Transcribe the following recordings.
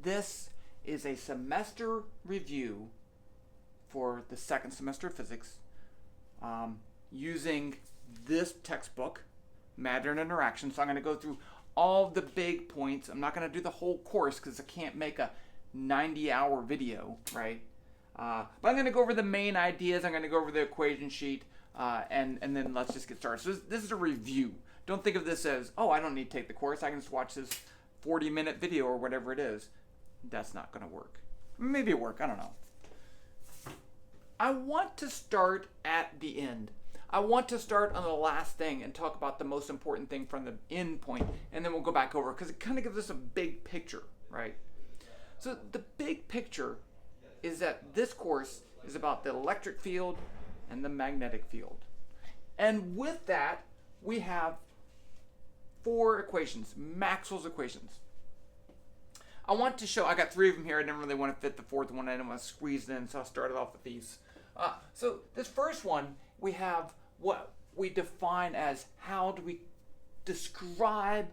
This is a semester review for the second semester of physics using this textbook, Matter and Interaction. So I'm going to go through all the big points. I'm not going to do the whole course because I can't make a 90-hour video, right? But I'm going to go over the main ideas. I'm going to go over the equation sheet, and then let's just get started. So this is a review. Don't think of this as, oh, I don't need to take the course. I can just watch this 40-minute video or whatever it is. That's not going to work. Maybe it work. I don't know. I want to start at the end. I want to start on the last thing and talk about the most important thing from the end point, and then we'll go back over because it kind of gives us a big picture, right? So the big picture is that this course is about the electric field and the magnetic field. And with that, we have 4 equations, Maxwell's equations. I want to show, I got 3 of them here. I didn't really want to fit the 4th one. I didn't want to squeeze it in, so I started off with these. So this first one, we have what we define as how do we describe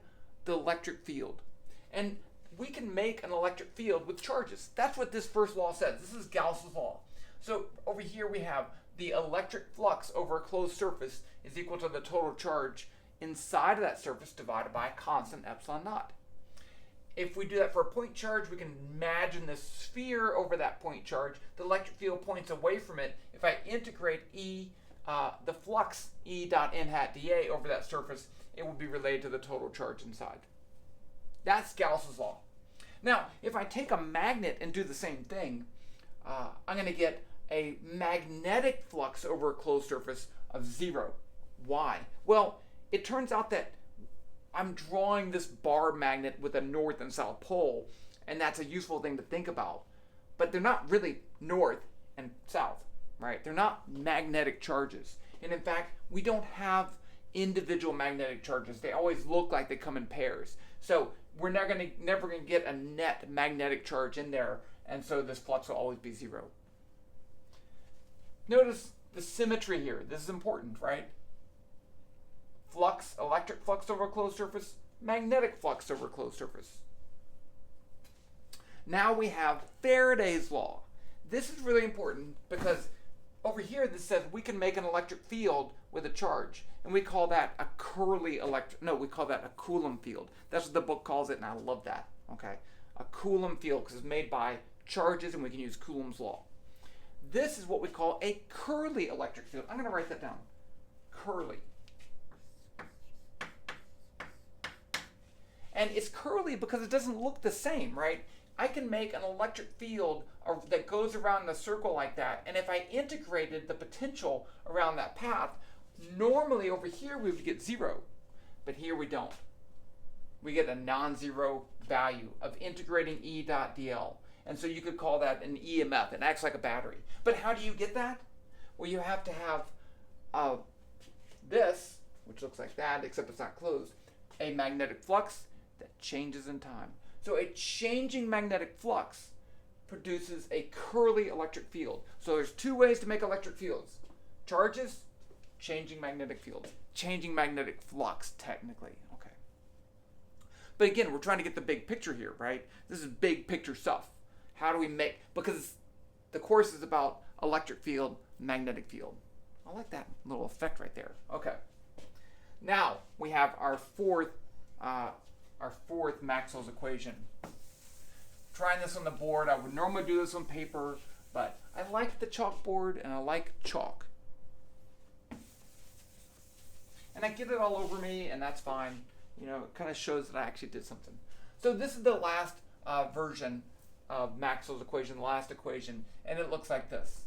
the electric field. And we can make an electric field with charges. That's what this first law says. This is Gauss's law. So over here we have the electric flux over a closed surface is equal to the total charge inside of that surface divided by a constant epsilon naught. If we do that for a point charge, we can imagine this sphere over that point charge. The electric field points away from it. If I integrate the flux E dot n hat dA over that surface, it will be related to the total charge inside. That's Gauss's law. Now, if I take a magnet and do the same thing, I'm going to get a magnetic flux over a closed surface of 0. Why? Well, it turns out that I'm drawing this bar magnet with a north and south pole, and that's a useful thing to think about. But they're not really north and south, right? They're not magnetic charges. And in fact, we don't have individual magnetic charges. They always look like they come in pairs. So we're never going to get a net magnetic charge in there, and so this flux will always be 0. Notice the symmetry here. This is important, right? Flux, electric flux over a closed surface, magnetic flux over a closed surface. Now we have Faraday's law. This is really important because over here this says we can make an electric field with a charge, and we call that a we call that a Coulomb field. That's what the book calls it, and I love that. Okay, a Coulomb field because it's made by charges, and we can use Coulomb's law. This is what we call a curly electric field. I'm going to write that down. Curly. And it's curly because it doesn't look the same, right? I can make an electric field that goes around the circle like that, and if I integrated the potential around that path, normally over here we would get 0, but here we don't. We get a non-zero value of integrating E dot dl. And so you could call that an EMF. It acts like a battery. But how do you get that? Well, you have to have this, which looks like that, except it's not closed, a magnetic flux that changes in time. So a changing magnetic flux produces a curly electric field. So there's 2 ways to make electric fields. Charges, changing magnetic field. Changing magnetic flux, technically. Okay. But again, we're trying to get the big picture here, right? This is big picture stuff. How do we make, because the course is about electric field, magnetic field. I like that little effect right there. Okay. Now we have our fourth Maxwell's equation. Trying this on the board. I would normally do this on paper, but I like the chalkboard and I like chalk. And I get it all over me, and that's fine. You know, it kind of shows that I actually did something. So this is the last version of Maxwell's equation, the last equation, and it looks like this.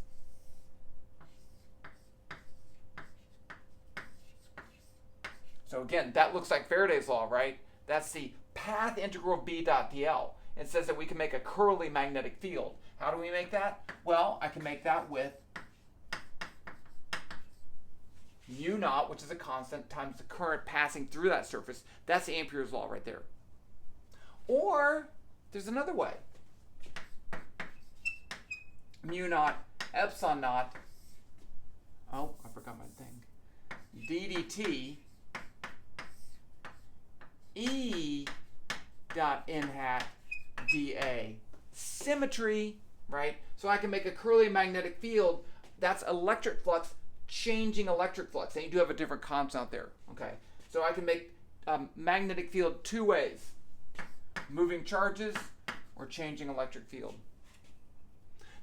So again, that looks like Faraday's law, right? That's the path integral of B dot dl. It says that we can make a curly magnetic field. How do we make that? Well, I can make that with mu naught, which is a constant, times the current passing through that surface. That's Ampere's law right there. Or there's another way. Mu naught epsilon naught, oh, I forgot my thing, d dt E dot n hat dA. Symmetry, right? So I can make a curly magnetic field. That's electric flux changing electric flux. And you do have a different constant out there, okay? So I can make magnetic field two ways. Moving charges or changing electric field.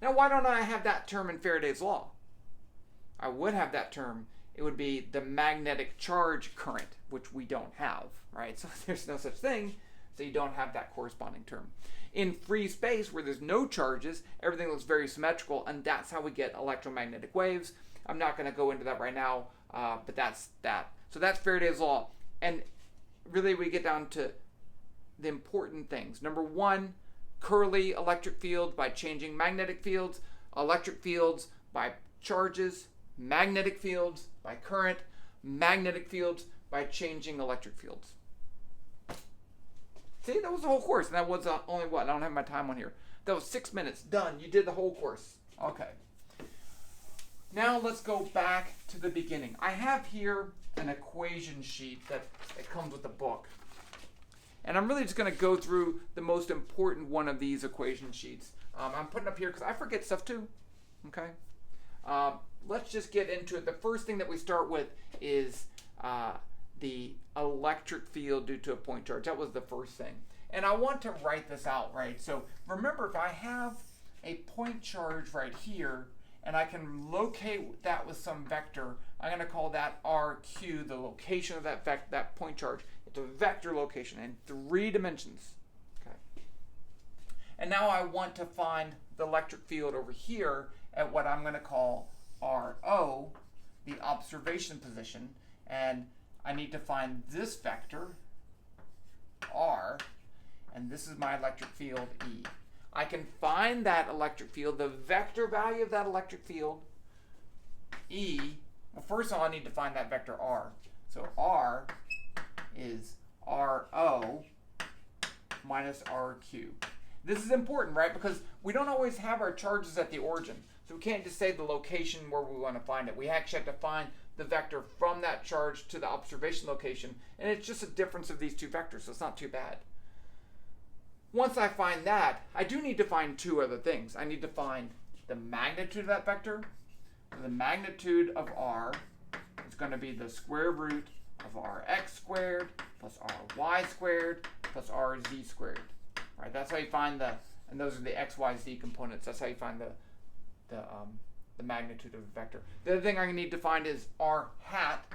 Now, why don't I have that term in Faraday's law? I would have that term. It would be the magnetic charge current, which we don't have, right? So there's no such thing, so you don't have that corresponding term. In free space, where there's no charges, everything looks very symmetrical, and that's how we get electromagnetic waves. I'm not going to go into that right now, but that's that. So that's Faraday's law. And really, we get down to the important things. Number one, curly electric fields by changing magnetic fields, electric fields by charges, magnetic fields by current, magnetic fields by changing electric fields. See, that was the whole course, and that was only what? I don't have my time on here. That was 6 minutes. Done. You did the whole course. Okay. Now let's go back to the beginning. I have here an equation sheet that comes with the book. And I'm really just going to go through the most important one of these equation sheets. I'm putting up here because I forget stuff too. Okay. Let's just get into it. The first thing that we start with is the electric field due to a point charge. That was the first thing. And I want to write this out, right? So remember, if I have a point charge right here, and I can locate that with some vector, I'm going to call that RQ, the location of that point charge. It's a vector location in 3 dimensions. Okay. And now I want to find the electric field over here at what I'm going to call RO, the observation position, and I need to find this vector, R, and this is my electric field, E. I can find that electric field, the vector value of that electric field, E. Well, first of all, I need to find that vector R. So R is RO minus RQ. This is important, right? Because we don't always have our charges at the origin. So we can't just say the location where we want to find it. We actually have to find the vector from that charge to the observation location. And it's just a difference of these two vectors, so it's not too bad. Once I find that, I do need to find 2 other things. I need to find the magnitude of that vector. So the magnitude of R is going to be the square root of Rx squared plus Ry squared plus Rz squared. All right, that's how you find and those are the x, y, z components. That's how you find the magnitude of a vector. The other thing I need to find is R hat.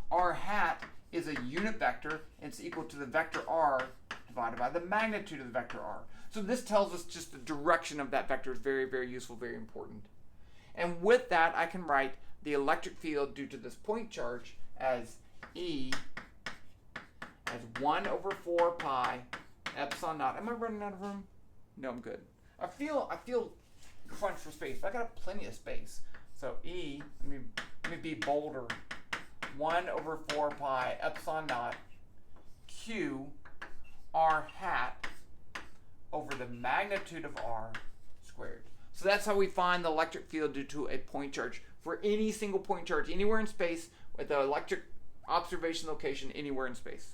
R hat is a unit vector. It's equal to the vector R divided by the magnitude of the vector R. So this tells us just the direction of that vector is very, very useful, very important. And with that, I can write the electric field due to this point charge as E as 1 over 4 pi epsilon naught. Am I running out of room? No, I'm good. I feel crunched for space, but I got plenty of space. So E, let me be bolder. 1 over 4 pi epsilon naught Q R hat over the magnitude of R squared. So that's how we find the electric field due to a point charge for any single point charge anywhere in space with the electric observation location anywhere in space.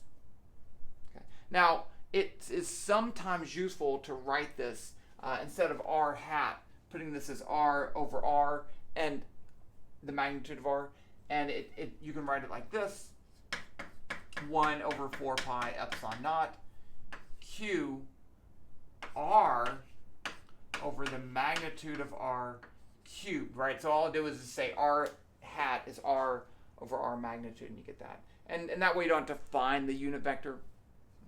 Okay. Now, it is sometimes useful to write this instead of R hat, putting this as R over R and the magnitude of R, and you can write it like this: 1 over 4 pi epsilon naught Q R over the magnitude of R cubed, right? So all I'll do is just say R hat is R over R magnitude, and you get that. And that way you don't have to find the unit vector.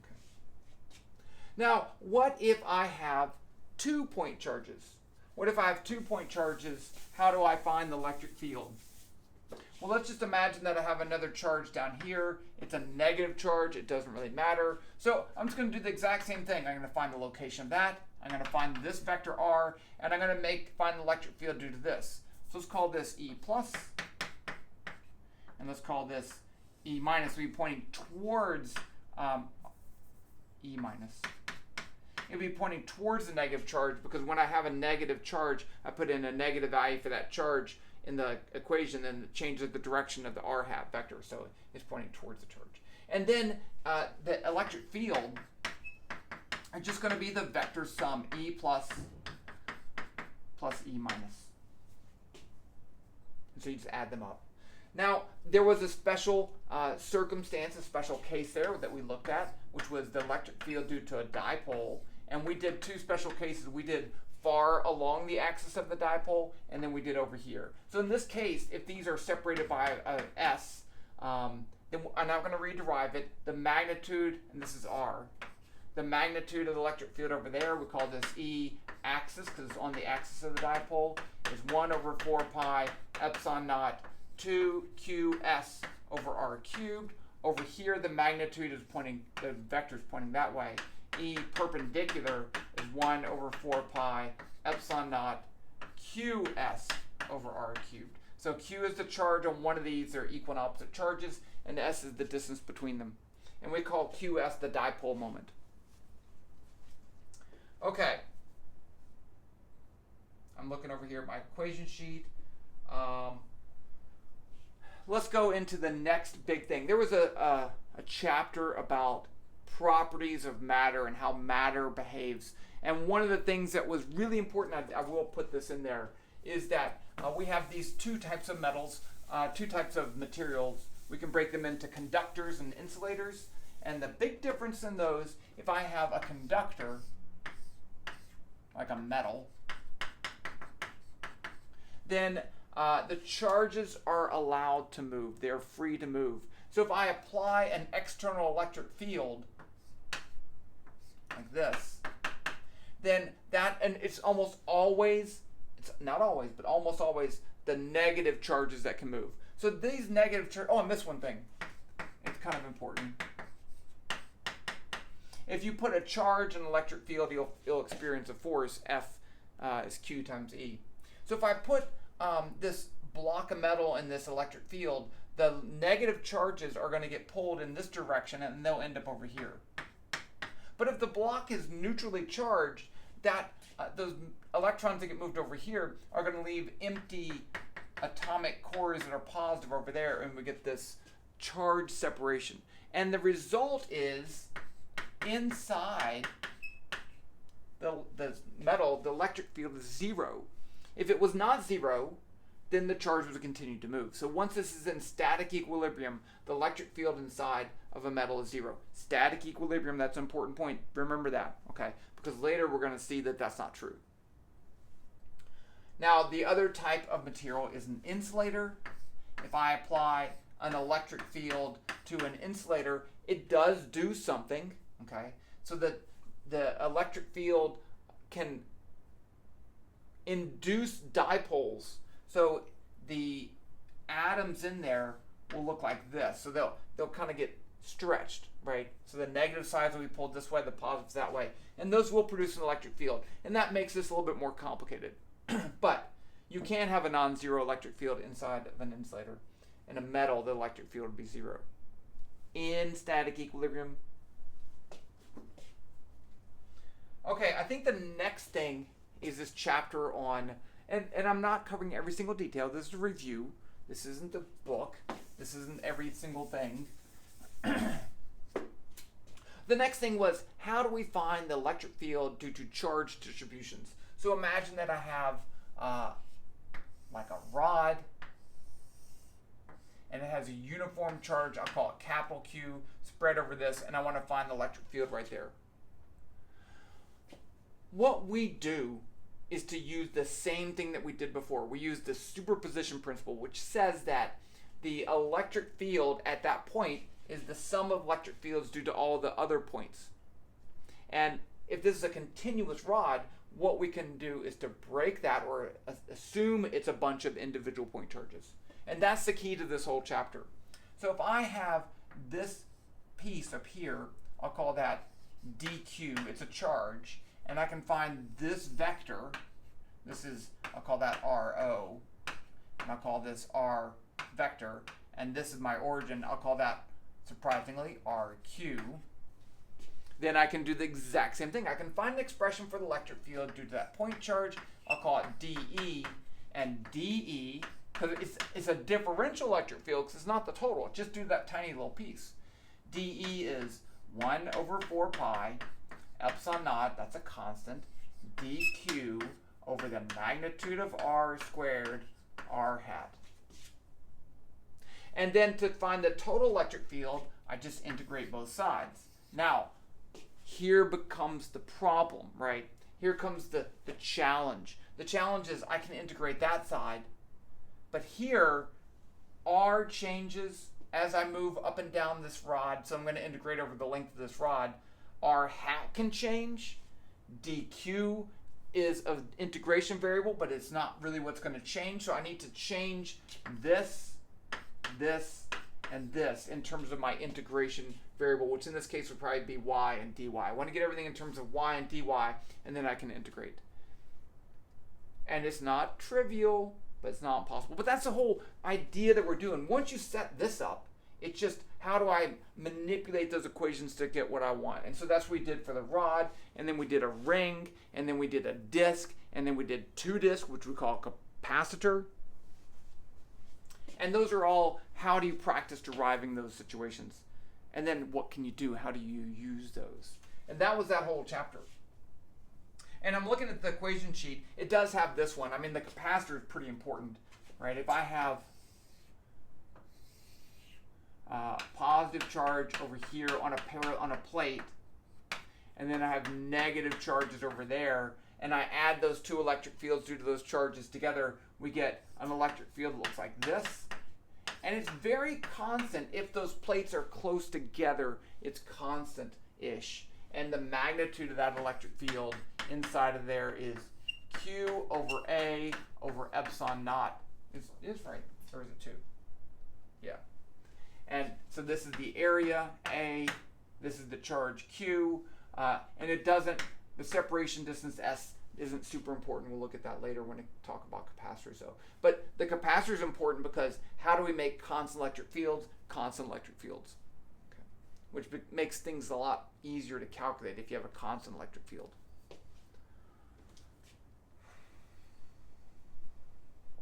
Okay. Now, what if I have 2 point charges? What if I have 2 point charges? How do I find the electric field? Well, let's just imagine that I have another charge down here. It's a negative charge. It doesn't really matter. So I'm just going to do the exact same thing. I'm going to find the location of that. I'm going to find this vector R, and I'm going to find the electric field due to this. So let's call this E plus, and let's call this E minus. We'll be pointing towards E minus. It'll be pointing towards the negative charge, because when I have a negative charge, I put in a negative value for that charge in the equation, then it changes the direction of the R hat vector, so it's pointing towards the charge. And then the electric field are just going to be the vector sum, E plus E minus. And so you just add them up. Now, there was a special circumstance, a special case there that we looked at, which was the electric field due to a dipole. And we did two special cases. We did far along the axis of the dipole, and then we did over here. So in this case, if these are separated by a S, then I'm not going to rederive it. The magnitude, and this is R, the magnitude of the electric field over there, we call this E axis because it's on the axis of the dipole, is 1 over 4 pi epsilon naught 2qs over r cubed. Over here, the magnitude is pointing, the vector is pointing that way. E perpendicular is 1 over 4 pi epsilon naught qs over r cubed. So q is the charge on one of these. They're equal and opposite charges, and s is the distance between them. And we call qs the dipole moment. Okay. I'm looking over here at my equation sheet. Let's go into the next big thing. There was a chapter about properties of matter and how matter behaves. And one of the things that was really important, I will put this in there, is that we have these two types of metals, two types of materials. We can break them into conductors and insulators. And the big difference in those, if I have a conductor, like a metal, then the charges are allowed to move. They're free to move. So if I apply an external electric field, like this, then that, and it's almost always, it's not always, but almost always the negative charges that can move. So these negative charges, oh, and this one thing, it's kind of important. If you put a charge in an electric field, you'll experience a force. F is Q times E. So if I put this block of metal in this electric field, the negative charges are going to get pulled in this direction and they'll end up over here. But if the block is neutrally charged, that those electrons that get moved over here are going to leave empty atomic cores that are positive over there, and we get this charge separation. And the result is inside the metal, the electric field is 0. If it was not 0, then the charge would continue to move. So once this is in static equilibrium, the electric field inside of a metal is 0. Static equilibrium, that's an important point. Remember that, okay? Because later we're going to see that that's not true. Now, the other type of material is an insulator. If I apply an electric field to an insulator, it does do something, okay? So that the electric field can induce dipoles. So the atoms in there will look like this. So they'll kind of get stretched, right? So the negative sides will be pulled this way, the positives that way. And those will produce an electric field. And that makes this a little bit more complicated. But you can have a non-zero electric field inside of an insulator. In a metal, the electric field would be 0. In static equilibrium. Okay, I think the next thing is this chapter on, and I'm not covering every single detail. This is a review. This isn't the book. This isn't every single thing. The next thing was, how do we find the electric field due to charge distributions? So imagine that I have like a rod, and it has a uniform charge. I'll call it capital Q, spread over this, and I want to find the electric field right there. What we do is to use the same thing that we did before. We use the superposition principle, which says that the electric field at that point is the sum of electric fields due to all the other points. And if this is a continuous rod, what we can do is to break that, or assume it's a bunch of individual point charges. And that's the key to this whole chapter. So if I have this piece up here, I'll call that dq, it's a charge, and I can find this vector, this is, I'll call that RO, and I'll call this R vector, and this is my origin, I'll call that, surprisingly, RQ. Then I can do the exact same thing. I can find an expression for the electric field due to that point charge. I'll call it DE, and DE, because it's a differential electric field because it's not the total. Just do that tiny little piece. DE is 1 over 4 pi epsilon naught, that's a constant, dq over the magnitude of r squared r hat. And then to find the total electric field, I just integrate both sides. Now, here becomes the problem, right? Here comes the challenge. The challenge is I can integrate that side, but here, r changes as I move up and down this rod, so I'm going to integrate over the length of this rod. R hat can change. dq is an integration variable, but it's not really what's going to change, so I need to change this, and this in terms of my integration variable, which in this case would probably be y and dy. I want to get everything in terms of y and dy, and then I can integrate. And it's not trivial, but it's not impossible. But that's the whole idea that we're doing. Once you set this up, it's just how do I manipulate those equations to get what I want? And so that's what we did for the rod, and then we did a ring, and then we did a disc, and then we did two discs, which we call a capacitor. And those are all, how do you practice deriving those situations? And then what can you do? How do you use those? And that was that whole chapter. And I'm looking at the equation sheet. It does have this one. I mean, the capacitor is pretty important, right? If I have positive charge over here on a plate, and then I have negative charges over there, and I add those two electric fields due to those charges together, we get an electric field that looks like this. And it's very constant. If those plates are close together, it's constant-ish. And the magnitude of that electric field inside of there is Q over A over epsilon naught. It's right. Or is it 2? Yeah. And so this is the area A. This is the charge Q. And it doesn't, the separation distance S isn't super important. We'll look at that later when we talk about capacitors though. But the capacitor is important because how do we make constant electric fields? Constant electric fields. Okay. Which makes things a lot easier to calculate if you have a constant electric field.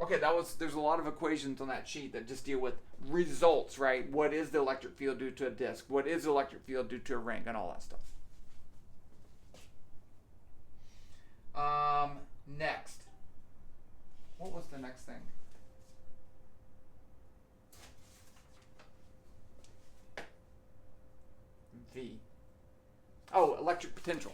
Okay, there's a lot of equations on that sheet that just deal with results, right? What is the electric field due to a disk? What is the electric field due to a ring and all that stuff? Next. What was the next thing? V. Oh, electric potential.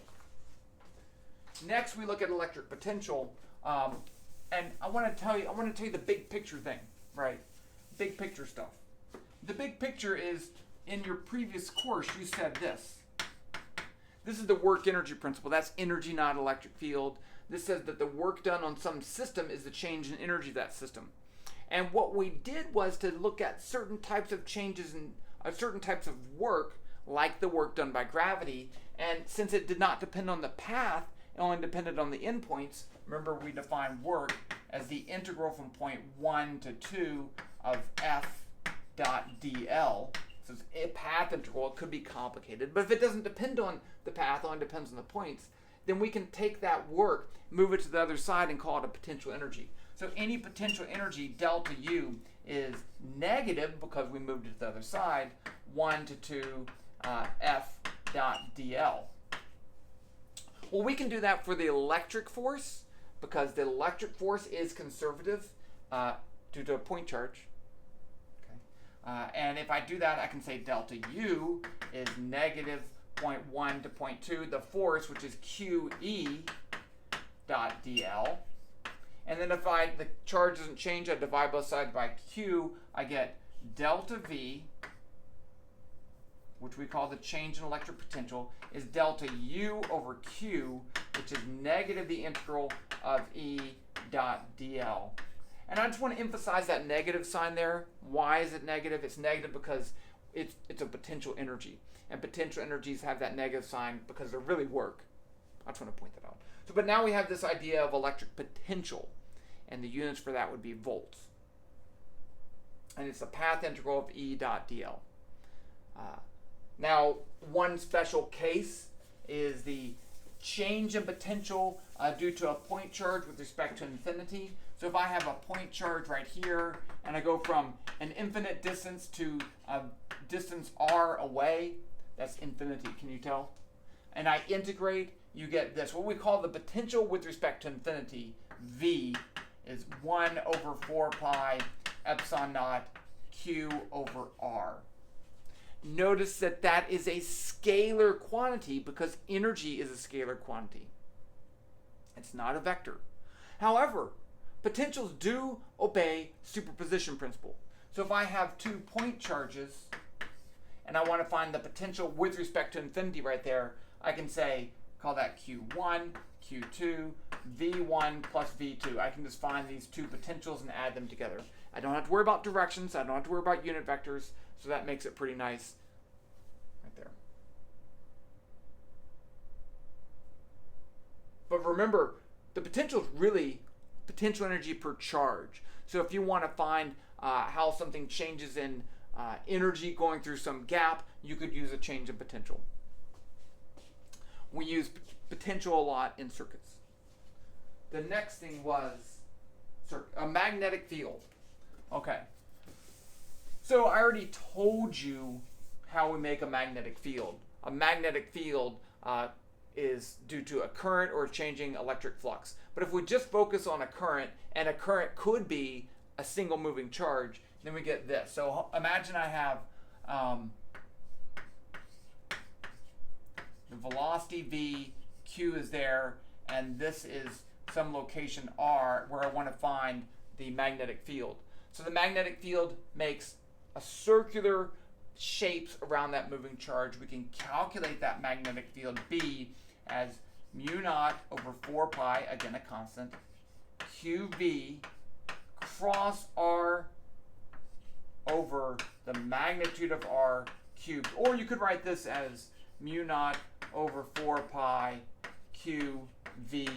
Next, we look at electric potential, and I want to tell you the big picture thing, right? Big picture stuff. The big picture is, in your previous course, you said this. This is the work energy principle. That's energy, not electric field. This says that the work done on some system is the change in energy of that system. And what we did was to look at certain types of changes in certain types of work, like the work done by gravity. And since it did not depend on the path, it only depended on the endpoints. Remember, we defined work as the integral from point 1 to 2 of f dot dl. So it's a path integral. It could be complicated. But if it doesn't depend on the path, it only depends on the points, then we can take that work, move it to the other side, and call it a potential energy. So any potential energy, delta U, is negative because we moved it to the other side, 1 to 2 f dot dl. Well, we can do that for the electric force because the electric force is conservative due to a point charge. Okay. And if I do that, I can say delta U is negative 0.1 to 0.2. The force, which is QE dot dl. And then if the charge doesn't change, I divide both sides by Q, I get delta V, which we call the change in electric potential, is delta U over Q, which is negative the integral of E dot dl. And I just want to emphasize that negative sign there. Why is it negative? It's negative because it's a potential energy. And potential energies have that negative sign because they really work. I just want to point that out. So, but now we have this idea of electric potential. And the units for that would be volts. And it's the path integral of E dot dl. Now, one special case is the change in potential due to a point charge with respect to infinity. So if I have a point charge right here, and I go from an infinite distance to a distance r away, that's infinity. Can you tell? and I integrate, you get this. What we call the potential with respect to infinity, V, is 1 over 4 pi epsilon naught Q over R. Notice that that is a scalar quantity because energy is a scalar quantity. It's not a vector. However, potentials do obey superposition principle. So if I have 2 point charges and I want to find the potential with respect to infinity right there, I can say, call that Q1, Q2, V1 plus V2. I can just find these 2 potentials and add them together. I don't have to worry about directions. I don't have to worry about unit vectors. So that makes it pretty nice right there. But remember, the potential is really potential energy per charge. So if you want to find how something changes in energy going through some gap, you could use a change in potential. We use potential a lot in circuits. The next thing was a magnetic field. Okay. So I already told you how we make a magnetic field. A magnetic field is due to a current or changing electric flux. But if we just focus on a current, and a current could be a single moving charge, then we get this. So imagine I have the velocity V, Q is there, and this is some location R where I want to find the magnetic field. So the magnetic field makes a circular shapes around that moving charge. We can calculate that magnetic field B as mu naught over 4 pi, again a constant, QV cross R over the magnitude of R cubed. Or you could write this as mu naught over 4 pi QV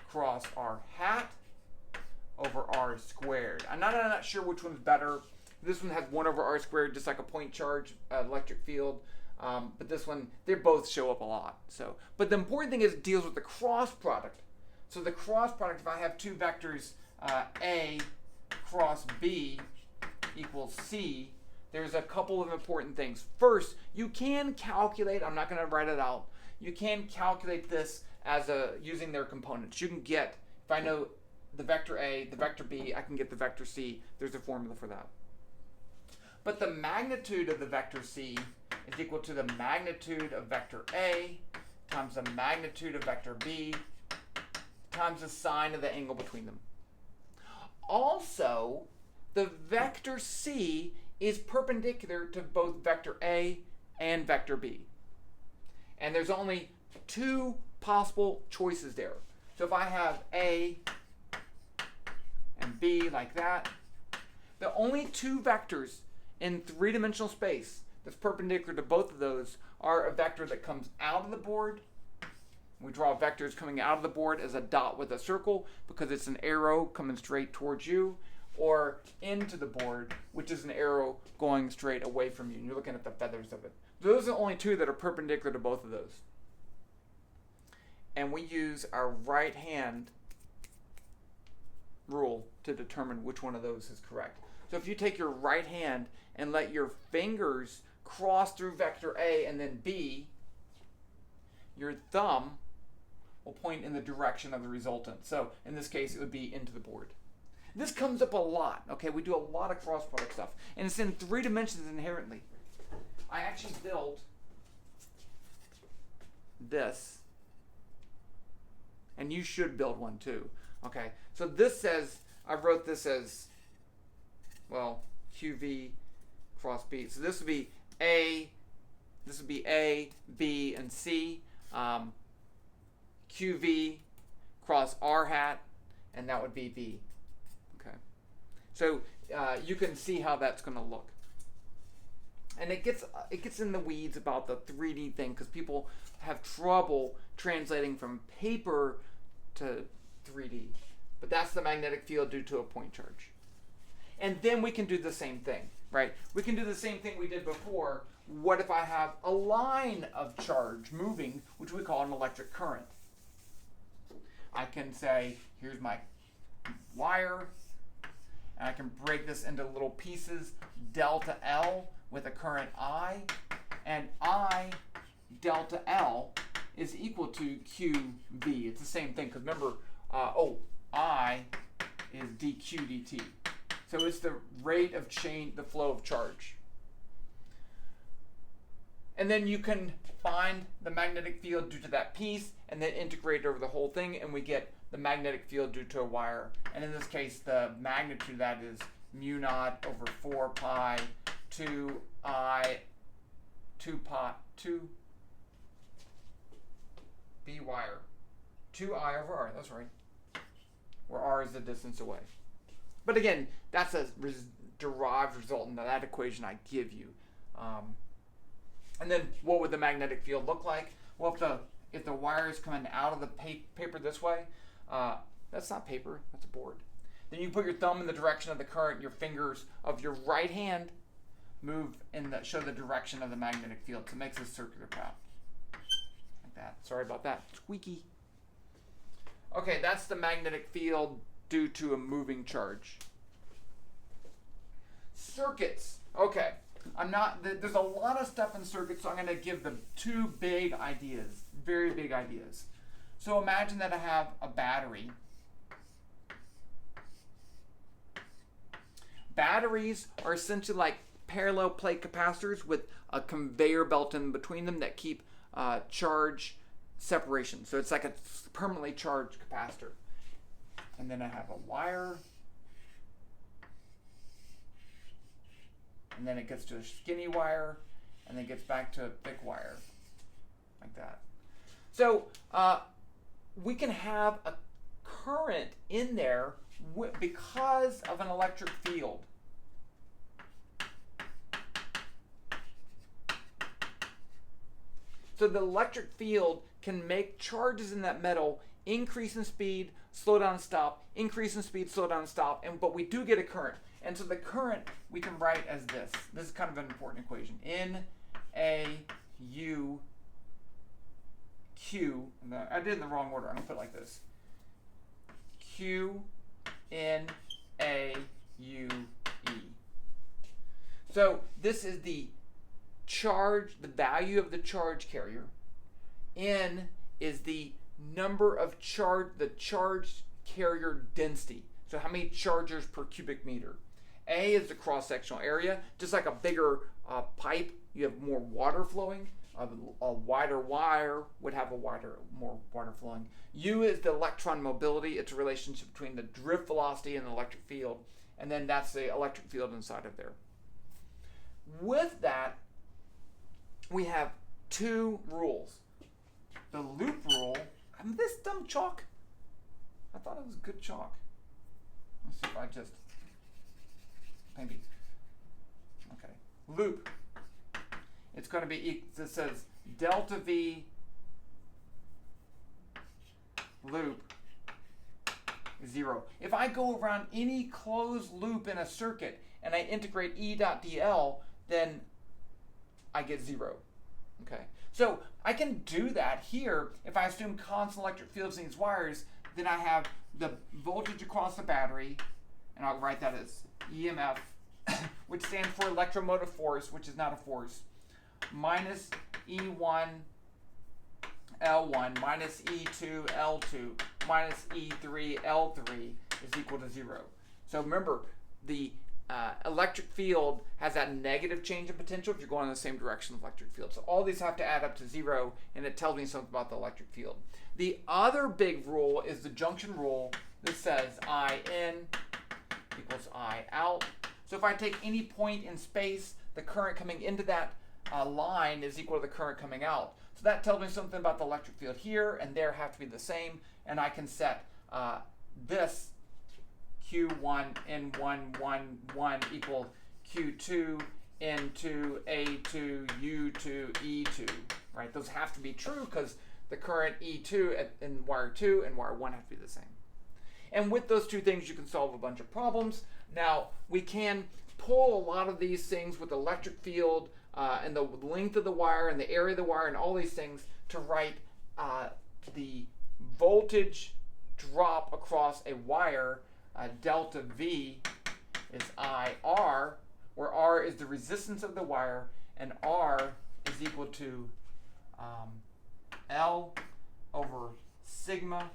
cross R hat over R squared. I'm not sure which one's better. This one has 1 over R squared, just like a point charge electric field. But this one, they both show up a lot. So, but the important thing is it deals with the cross product. So the cross product, if I have 2 vectors, A cross B equals C, there's a couple of important things. First, you can calculate, I'm not going to write it out, you can calculate this as using their components. You can get, if I know the vector A, the vector B, I can get the vector C. There's a formula for that. But the magnitude of the vector C is equal to the magnitude of vector A times the magnitude of vector B times the sine of the angle between them. Also, the vector C is perpendicular to both vector A and vector B. And there's only 2 possible choices there. So if I have A and B like that, the only 2 vectors in 3-dimensional space that's perpendicular to both of those are a vector that comes out of the board. We draw vectors coming out of the board as a dot with a circle because it's an arrow coming straight towards you, or into the board, which is an arrow going straight away from you. And you're looking at the feathers of it. Those are the only 2 that are perpendicular to both of those. And we use our right hand rule to determine which one of those is correct. So if you take your right hand and let your fingers cross through vector A and then B, your thumb will point in the direction of the resultant. So in this case, it would be into the board. This comes up a lot. Okay, we do a lot of cross product stuff, and it's in 3 dimensions inherently. I actually built this, and you should build one too. Okay, so this says, I wrote this as, well, QV cross B. So this would be A, B, and C. QV cross R hat, and that would be B. Okay, so you can see how that's going to look. And it gets in the weeds about the 3D thing because people have trouble translating from paper to 3D. But that's the magnetic field due to a point charge. And then we can do the same thing, right? We can do the same thing we did before. What if I have a line of charge moving, which we call an electric current? I can say, here's my wire, and I can break this into little pieces, delta L with a current I, and I delta L is equal to QV. It's the same thing, because remember, I is dq dt. So it's the rate of change, the flow of charge. And then you can find the magnetic field due to that piece and then integrate over the whole thing, and we get the magnetic field due to a wire. And in this case, the magnitude of that is mu naught over 4 pi 2I 2 B wire 2I over R. That's right. Where R is the distance away. But again, that's a derived result in that equation I give you. And then what would the magnetic field look like? Well, if the wire is coming out of the paper this way, that's not paper, that's a board. Then you put your thumb in the direction of the current, your fingers of your right hand move and show the direction of the magnetic field. So it makes a circular path. Like that. Sorry about that. Squeaky. Okay, that's the magnetic field due to a moving charge. Circuits. Okay. There's a lot of stuff in circuits, so I'm going to give them two big ideas, very big ideas. So imagine that I have a battery. Batteries are essentially like parallel plate capacitors with a conveyor belt in between them that keep charge separation. So it's like a permanently charged capacitor. And then I have a wire. And then it gets to a skinny wire, and then gets back to a thick wire, like that. So we can have a current in there because of an electric field. So the electric field can make charges in that metal increase in speed, slow down, stop, increase in speed, slow down, stop, but we do get a current. And so the current we can write as this. This is kind of an important equation. N-A-U Q. I did it in the wrong order. I'm going to put it like this. Q-N-A-U-E. So this is the charge, the value of the charge carrier. N is the number of the charge carrier density. So how many chargers per cubic meter. A is the cross-sectional area. Just like a bigger pipe, you have more water flowing. A wider wire would have more water flowing. U is the electron mobility. It's a relationship between the drift velocity and the electric field. And then that's the electric field inside of there. With that, we have two rules. The loop rule. I'm this dumb chalk. I thought it was good chalk. Let's see if I just... Maybe. Okay. Loop. It's going to be, it says delta V loop 0. If I go around any closed loop in a circuit and I integrate E dot dl, then I get 0. Okay. So I can do that here. If I assume constant electric fields in these wires, then I have the voltage across the battery, and I'll write that as EMF, which stands for electromotive force, which is not a force, minus E1 L1 minus E2 L2 minus E3 L3 is equal to 0. So remember, the electric field has that negative change in potential if you're going in the same direction of the electric field. So all these have to add up to 0, and it tells me something about the electric field. The other big rule is the junction rule that says I in equals I out. So if I take any point in space, the current coming into that line is equal to the current coming out. So that tells me something about the electric field here and there have to be the same, and I can set this Q1 N1 equal Q2 N2 A2 U2 E2, right? Those have to be true because the current E2 in wire 2 and wire 1 have to be the same. And with those two things, you can solve a bunch of problems. Now, we can pull a lot of these things with the electric field and the length of the wire and the area of the wire and all these things to write the voltage drop across a wire. Delta V is IR, where R is the resistance of the wire, and R is equal to L over sigma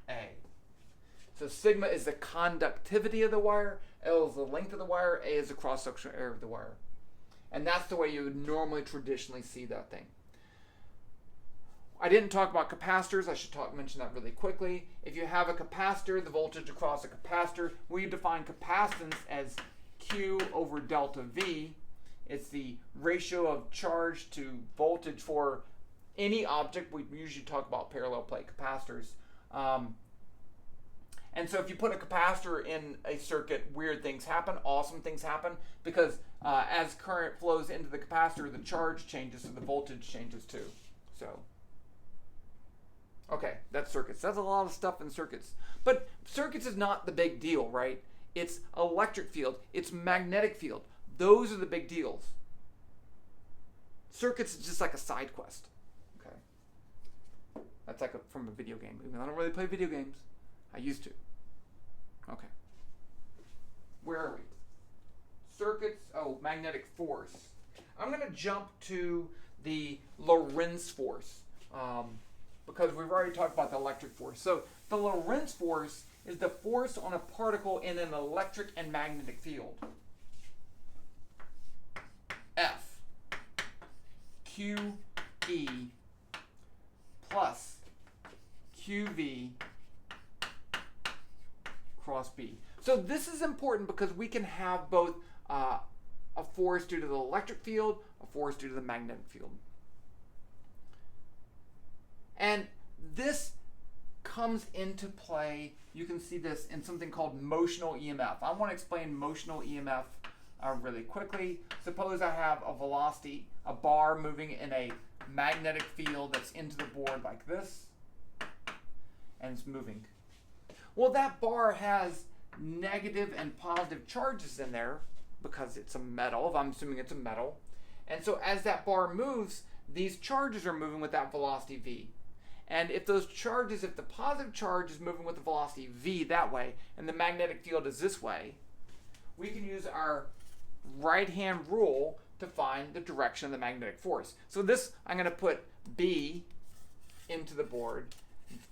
A. So sigma is the conductivity of the wire, L is the length of the wire, A is the cross-sectional area of the wire. And that's the way you would normally traditionally see that thing. I didn't talk about capacitors. I should mention that really quickly. If you have a capacitor, the voltage across a capacitor, we define capacitance as Q over delta V. It's the ratio of charge to voltage for any object. We usually talk about parallel plate capacitors. And so if you put a capacitor in a circuit, weird things happen, awesome things happen, because as current flows into the capacitor, the charge changes, so the voltage changes too. So, okay, that's circuits. That's a lot of stuff in circuits. But circuits is not the big deal, right? It's electric field, it's magnetic field. Those are the big deals. Circuits is just like a side quest. Okay, that's like from a video game. I don't really play video games. I used to. Okay. Where are we? Circuits, magnetic force. I'm going to jump to the Lorentz force because we've already talked about the electric force. So the Lorentz force is the force on a particle in an electric and magnetic field. F QE plus QV cross B. So this is important because we can have both a force due to the electric field, a force due to the magnetic field. And this comes into play, you can see this in something called motional EMF. I want to explain motional EMF really quickly. Suppose I have a velocity, a bar moving in a magnetic field that's into the board like this, and it's moving. Well, that bar has negative and positive charges in there because it's a metal, if I'm assuming it's a metal. And so as that bar moves, these charges are moving with that velocity v. And if those charges, if the positive charge is moving with the velocity v that way, and the magnetic field is this way, we can use our right-hand rule to find the direction of the magnetic force. So this, I'm going to put B into the board,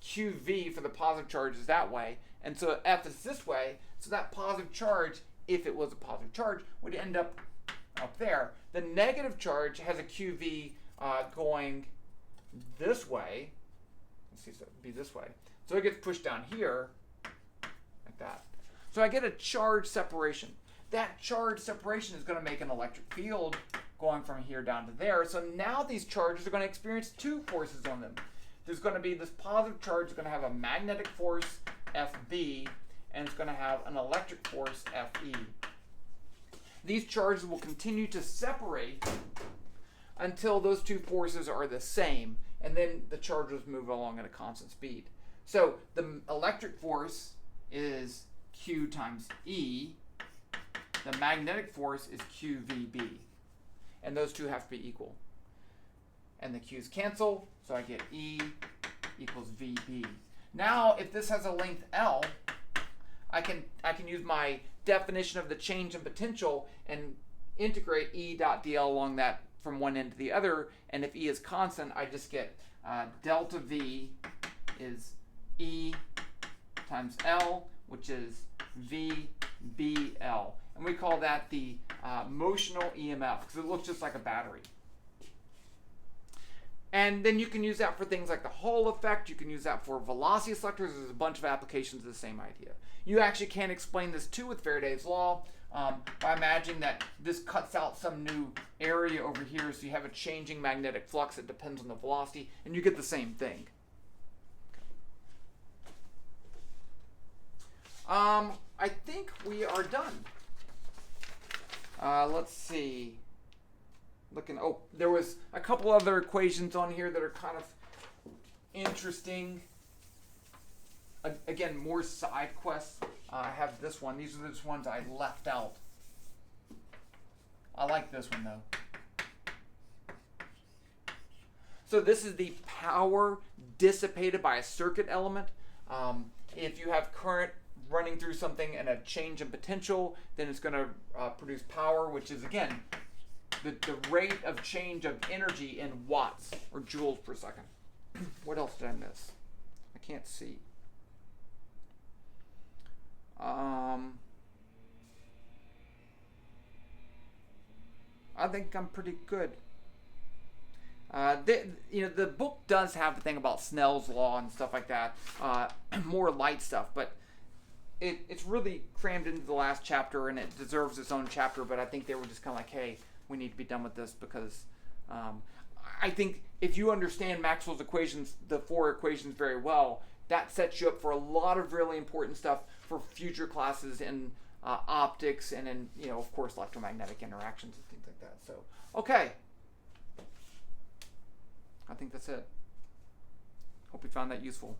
QV for the positive charge is that way, and so F is this way, so that positive charge, if it was a positive charge, would end up there. The negative charge has a QV going this way. Let's see, so it'd be this way. So it gets pushed down here, like that. So I get a charge separation. That charge separation is going to make an electric field going from here down to there. So now these charges are going to experience two forces on them. There's going to be this positive charge is going to have a magnetic force, FB, and it's going to have an electric force, FE. These charges will continue to separate until those two forces are the same, and then the charges move along at a constant speed. So the electric force is Q times E. The magnetic force is QVB. And those two have to be equal. And the Q's cancel, so I get E equals VB. Now, if this has a length L, I can use my definition of the change in potential and integrate E dot dl along that from one end to the other. And if E is constant, I just get delta V is E times L, which is VBL. And we call that the motional EMF because it looks just like a battery. And then you can use that for things like the Hall effect. You can use that for velocity selectors. There's a bunch of applications of the same idea. You actually can explain this too with Faraday's law by imagining that this cuts out some new area over here, so you have a changing magnetic flux that depends on the velocity, and you get the same thing. I think we are done. Let's see. There was a couple other equations on here that are kind of interesting. Again, more side quests. I have this one. These are the ones I left out. I like this one though. So this is the power dissipated by a circuit element. If you have current running through something and a change in potential, then it's going to produce power, which is again the rate of change of energy in watts or joules per second. What else did I miss? I can't see. I think I'm pretty good. The book does have the thing about Snell's law and stuff like that, more light stuff, but it's really crammed into the last chapter, and it deserves its own chapter. But I think they were just kind of like, hey, we need to be done with this because I think if you understand Maxwell's equations, the 4 equations very well, that sets you up for a lot of really important stuff for future classes in optics and in, of course, electromagnetic interactions and things like that. So, okay. I think that's it. Hope you found that useful.